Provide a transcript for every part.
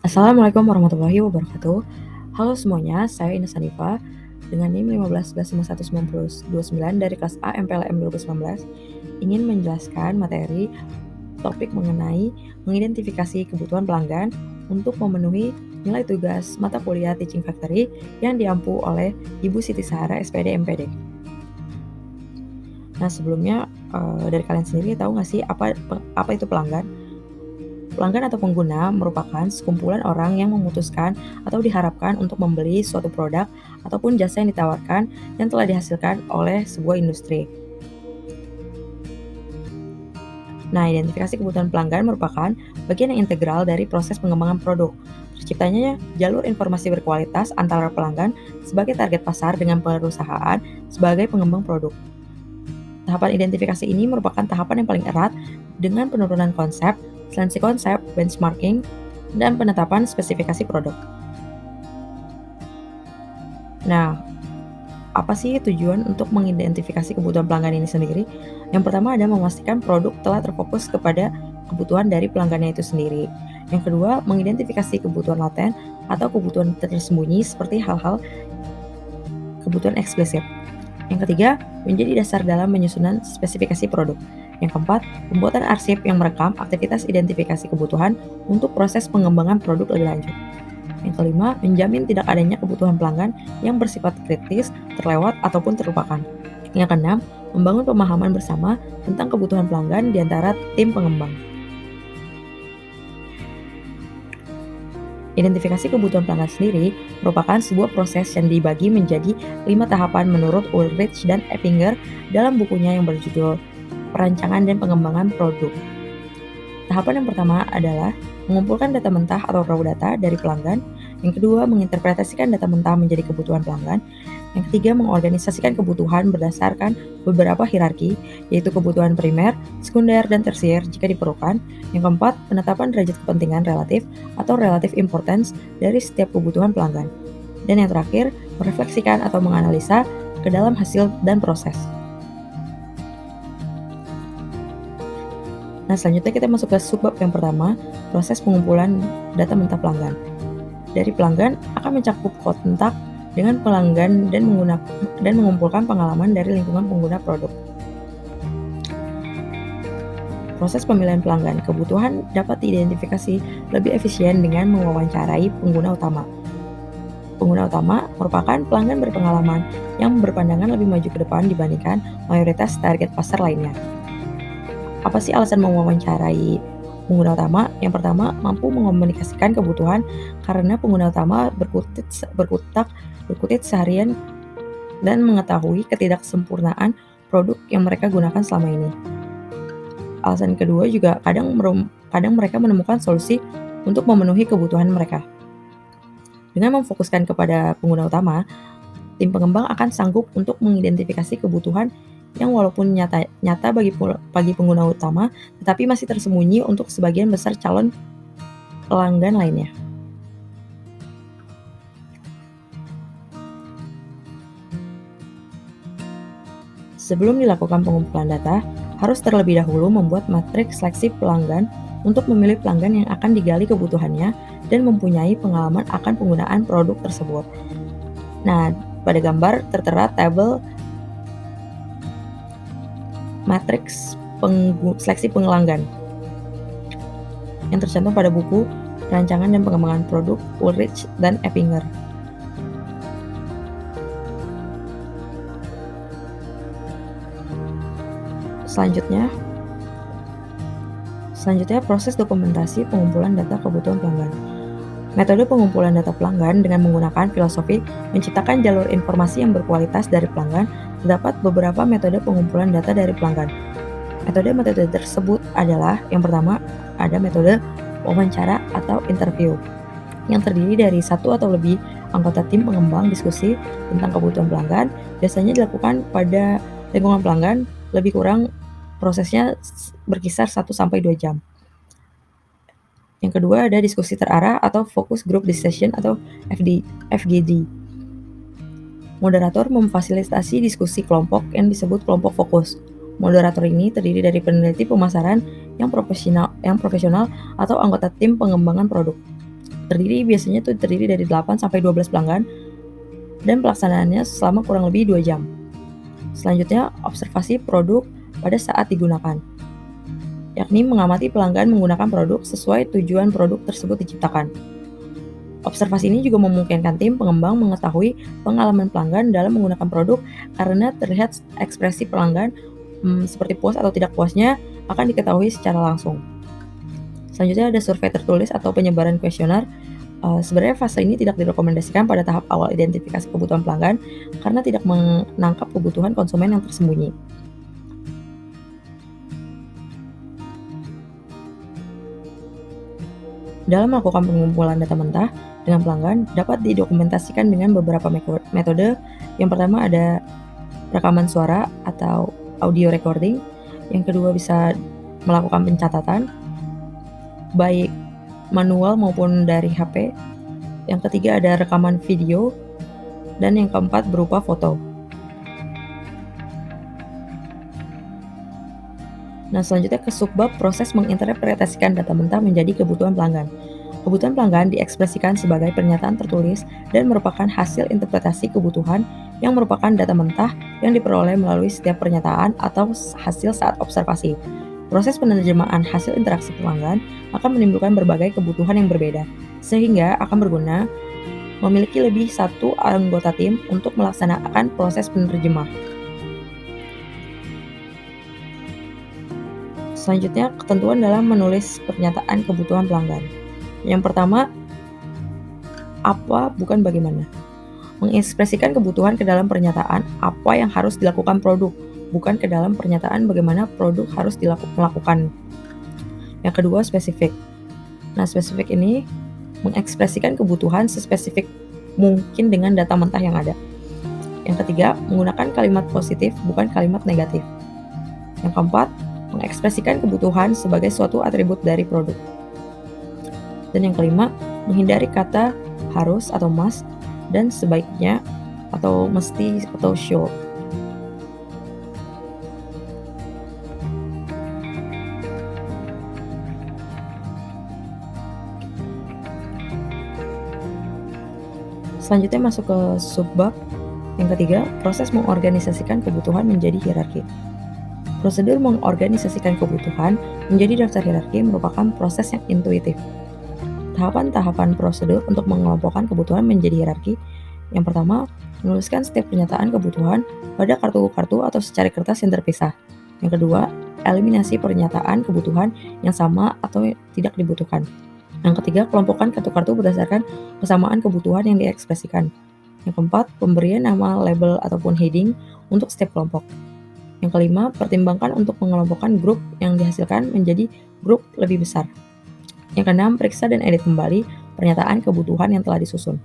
Assalamualaikum warahmatullahi wabarakatuh. Halo semuanya, saya Ines Hanifa dengan NIM 15115199 dari kelas A MPLM 2019 ingin menjelaskan materi topik mengenai mengidentifikasi kebutuhan pelanggan untuk memenuhi nilai tugas mata kuliah Teaching Factory yang diampu oleh Ibu Siti Sahara SPD MPD. Nah sebelumnya dari kalian sendiri tahu nggak sih apa itu pelanggan? Pelanggan atau pengguna merupakan sekumpulan orang yang memutuskan atau diharapkan untuk membeli suatu produk ataupun jasa yang ditawarkan yang telah dihasilkan oleh sebuah industri. Nah, identifikasi kebutuhan pelanggan merupakan bagian yang integral dari proses pengembangan produk. Terciptanya jalur informasi berkualitas antara pelanggan sebagai target pasar dengan perusahaan sebagai pengembang produk. Tahapan identifikasi ini merupakan tahapan yang paling erat dengan penurunan konsep, seleksi konsep, benchmarking, dan penetapan spesifikasi produk. Nah, apa sih tujuan untuk mengidentifikasi kebutuhan pelanggan ini sendiri? Yang pertama adalah memastikan produk telah terfokus kepada kebutuhan dari pelanggannya itu sendiri. Yang kedua, mengidentifikasi kebutuhan laten atau kebutuhan tersembunyi seperti hal-hal kebutuhan eksplisit. Yang ketiga, menjadi dasar dalam menyusunan spesifikasi produk. Yang keempat, pembuatan arsip yang merekam aktivitas identifikasi kebutuhan untuk proses pengembangan produk lebih lanjut. Yang kelima, menjamin tidak adanya kebutuhan pelanggan yang bersifat kritis, terlewat, ataupun terlupakan. Yang keenam, membangun pemahaman bersama tentang kebutuhan pelanggan di antara tim pengembang. Identifikasi kebutuhan pelanggan sendiri merupakan sebuah proses yang dibagi menjadi 5 tahapan menurut Ulrich dan Eppinger dalam bukunya yang berjudul Perancangan dan Pengembangan Produk. Tahapan yang pertama adalah mengumpulkan data mentah atau raw data dari pelanggan. Yang kedua, menginterpretasikan data mentah menjadi kebutuhan pelanggan. Yang ketiga, mengorganisasikan kebutuhan berdasarkan beberapa hierarki, yaitu kebutuhan primer, sekunder, dan tersier jika diperlukan. Yang keempat, penetapan derajat kepentingan relatif atau relative importance dari setiap kebutuhan pelanggan. Dan yang terakhir, merefleksikan atau menganalisa ke dalam hasil dan proses. Nah, selanjutnya kita masuk ke subbab yang pertama, proses pengumpulan data mentah pelanggan. Dari pelanggan akan mencakup kontak dengan pelanggan dan mengumpulkan pengalaman dari lingkungan pengguna produk. Proses pemilihan pelanggan, kebutuhan dapat diidentifikasi lebih efisien dengan mewawancarai pengguna utama. Pengguna utama merupakan pelanggan berpengalaman yang berpandangan lebih maju ke depan dibandingkan mayoritas target pasar lainnya. Apa sih alasan mewawancarai pengguna utama? Yang pertama, mampu mengomunikasikan kebutuhan karena pengguna utama berkutit seharian dan mengetahui ketidaksempurnaan produk yang mereka gunakan selama ini. Alasan kedua juga kadang mereka menemukan solusi untuk memenuhi kebutuhan mereka. Dengan memfokuskan kepada pengguna utama, tim pengembang akan sanggup untuk mengidentifikasi kebutuhan yang walaupun nyata bagi pengguna utama, tetapi masih tersembunyi untuk sebagian besar calon pelanggan lainnya. Sebelum dilakukan pengumpulan data, harus terlebih dahulu membuat matriks seleksi pelanggan untuk memilih pelanggan yang akan digali kebutuhannya dan mempunyai pengalaman akan penggunaan produk tersebut. Nah, pada gambar tertera tabel matriks seleksi pelanggan yang tercantum pada buku Perancangan dan Pengembangan Produk Ulrich dan Eppinger. Selanjutnya proses dokumentasi pengumpulan data kebutuhan pelanggan. Metode pengumpulan data pelanggan dengan menggunakan filosofi menciptakan jalur informasi yang berkualitas dari pelanggan. Terdapat beberapa metode pengumpulan data dari pelanggan. Metode-metode tersebut adalah, yang pertama, ada metode wawancara atau interview, yang terdiri dari satu atau lebih anggota tim pengembang diskusi tentang kebutuhan pelanggan. Biasanya dilakukan pada lingkungan pelanggan, lebih kurang prosesnya berkisar 1-2 jam. Yang kedua ada diskusi terarah atau Focus Group Discussion atau FGD. Moderator memfasilitasi diskusi kelompok yang disebut kelompok fokus. Moderator ini terdiri dari peneliti pemasaran yang profesional atau anggota tim pengembangan produk. Biasanya terdiri dari 8 sampai 12 pelanggan dan pelaksanaannya selama kurang lebih 2 jam. Selanjutnya, observasi produk pada saat digunakan, yakni mengamati pelanggan menggunakan produk sesuai tujuan produk tersebut diciptakan. Observasi ini juga memungkinkan tim pengembang mengetahui pengalaman pelanggan dalam menggunakan produk karena terlihat ekspresi pelanggan seperti puas atau tidak puasnya akan diketahui secara langsung. Selanjutnya ada survei tertulis atau penyebaran kuesioner. Sebenarnya fase ini tidak direkomendasikan pada tahap awal identifikasi kebutuhan pelanggan karena tidak menangkap kebutuhan konsumen yang tersembunyi. Dalam melakukan pengumpulan data mentah dengan pelanggan dapat didokumentasikan dengan beberapa metode. Yang pertama ada rekaman suara atau audio recording. Yang kedua bisa melakukan pencatatan, baik manual maupun dari HP. Yang ketiga ada rekaman video. Dan yang keempat berupa foto. Nah, selanjutnya ke subbab proses menginterpretasikan data mentah menjadi kebutuhan pelanggan. Kebutuhan pelanggan diekspresikan sebagai pernyataan tertulis dan merupakan hasil interpretasi kebutuhan yang merupakan data mentah yang diperoleh melalui setiap pernyataan atau hasil saat observasi. Proses penerjemahan hasil interaksi pelanggan akan menimbulkan berbagai kebutuhan yang berbeda, sehingga akan berguna memiliki lebih satu anggota tim untuk melaksanakan proses penerjemah. Selanjutnya, ketentuan dalam menulis pernyataan kebutuhan pelanggan. Yang pertama, apa bukan bagaimana. Mengekspresikan kebutuhan ke dalam pernyataan apa yang harus dilakukan produk, bukan ke dalam pernyataan bagaimana produk harus melakukan. Yang kedua, spesifik. Nah, spesifik ini mengekspresikan kebutuhan sespesifik mungkin dengan data mentah yang ada. Yang ketiga, menggunakan kalimat positif, bukan kalimat negatif. Yang keempat, mengekspresikan kebutuhan sebagai suatu atribut dari produk. Dan yang kelima, menghindari kata harus atau must dan sebaiknya atau mesti atau should. Selanjutnya masuk ke subbab yang ketiga, proses mengorganisasikan kebutuhan menjadi hierarki. Prosedur mengorganisasikan kebutuhan menjadi daftar hierarki merupakan proses yang intuitif. Tahapan-tahapan prosedur untuk mengelompokkan kebutuhan menjadi hierarki. Yang pertama, menuliskan setiap pernyataan kebutuhan pada kartu-kartu atau secari kertas yang terpisah. Yang kedua, eliminasi pernyataan kebutuhan yang sama atau tidak dibutuhkan. Yang ketiga, kelompokkan kartu-kartu berdasarkan kesamaan kebutuhan yang diekspresikan. Yang keempat, pemberian nama, label, ataupun heading untuk setiap kelompok. Yang kelima, pertimbangkan untuk mengelompokkan grup yang dihasilkan menjadi grup lebih besar. Yang keenam, periksa dan edit kembali pernyataan kebutuhan yang telah disusun.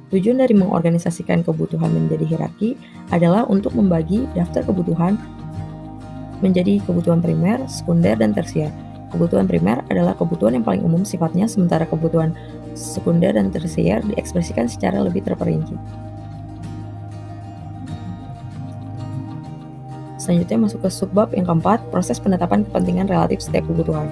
Tujuan dari mengorganisasikan kebutuhan menjadi hierarki adalah untuk membagi daftar kebutuhan menjadi kebutuhan primer, sekunder, dan tersier. Kebutuhan primer adalah kebutuhan yang paling umum sifatnya, sementara kebutuhan sekunder dan tersier diekspresikan secara lebih terperinci. Selanjutnya masuk ke subbab yang keempat, proses penetapan kepentingan relatif setiap kebutuhan.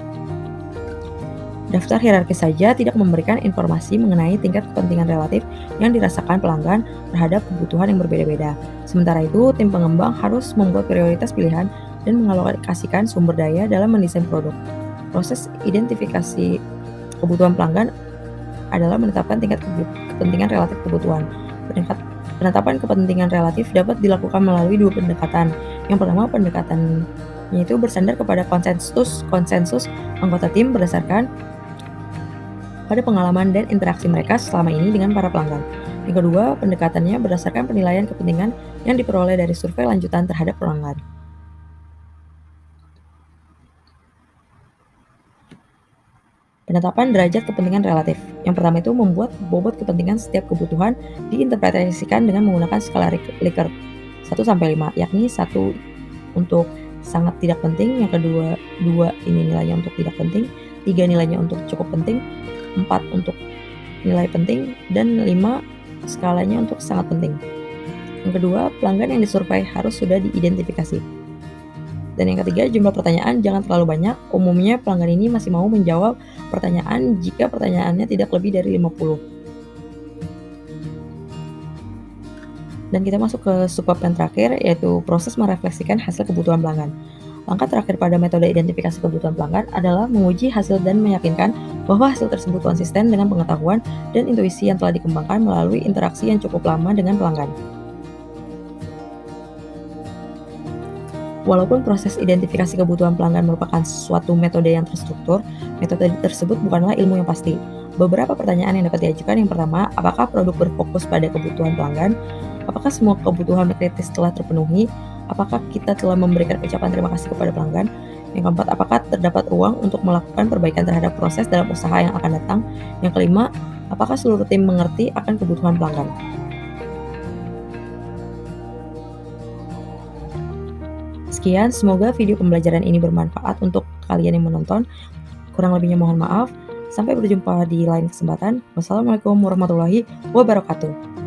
Daftar hierarki saja tidak memberikan informasi mengenai tingkat kepentingan relatif yang dirasakan pelanggan terhadap kebutuhan yang berbeda-beda. Sementara itu, tim pengembang harus membuat prioritas pilihan dan mengalokasikan sumber daya dalam mendesain produk. Proses identifikasi kebutuhan pelanggan adalah menetapkan tingkat kepentingan relatif kebutuhan. Penetapan kepentingan relatif dapat dilakukan melalui dua pendekatan. Yang pertama, pendekatannya itu bersandar kepada konsensus anggota tim berdasarkan pada pengalaman dan interaksi mereka selama ini dengan para pelanggan. Yang kedua, pendekatannya berdasarkan penilaian kepentingan yang diperoleh dari survei lanjutan terhadap pelanggan. Penetapan derajat kepentingan relatif. Yang pertama itu membuat bobot kepentingan setiap kebutuhan diinterpretasikan dengan menggunakan skala Likert 1-5, yakni 1 untuk sangat tidak penting, yang kedua 2 ini nilainya untuk tidak penting, 3 nilainya untuk cukup penting, 4 untuk nilai penting, dan 5 skalanya untuk sangat penting. Yang kedua, pelanggan yang disurvei harus sudah diidentifikasi. Dan yang ketiga, jumlah pertanyaan jangan terlalu banyak. Umumnya pelanggan ini masih mau menjawab pertanyaan jika pertanyaannya tidak lebih dari 50. Dan kita masuk ke subbab yang terakhir, yaitu proses merefleksikan hasil kebutuhan pelanggan. Langkah terakhir pada metode identifikasi kebutuhan pelanggan adalah menguji hasil dan meyakinkan bahwa hasil tersebut konsisten dengan pengetahuan dan intuisi yang telah dikembangkan melalui interaksi yang cukup lama dengan pelanggan. Walaupun proses identifikasi kebutuhan pelanggan merupakan suatu metode yang terstruktur, metode tersebut bukanlah ilmu yang pasti. Beberapa pertanyaan yang dapat diajukan: yang pertama, apakah produk berfokus pada kebutuhan pelanggan? Apakah semua kebutuhan kritis telah terpenuhi? Apakah kita telah memberikan ucapan terima kasih kepada pelanggan? Yang keempat, apakah terdapat ruang untuk melakukan perbaikan terhadap proses dalam usaha yang akan datang? Yang kelima, apakah seluruh tim mengerti akan kebutuhan pelanggan? Sekian, semoga video pembelajaran ini bermanfaat untuk kalian yang menonton. Kurang lebihnya mohon maaf. Sampai berjumpa di lain kesempatan. Wassalamualaikum warahmatullahi wabarakatuh.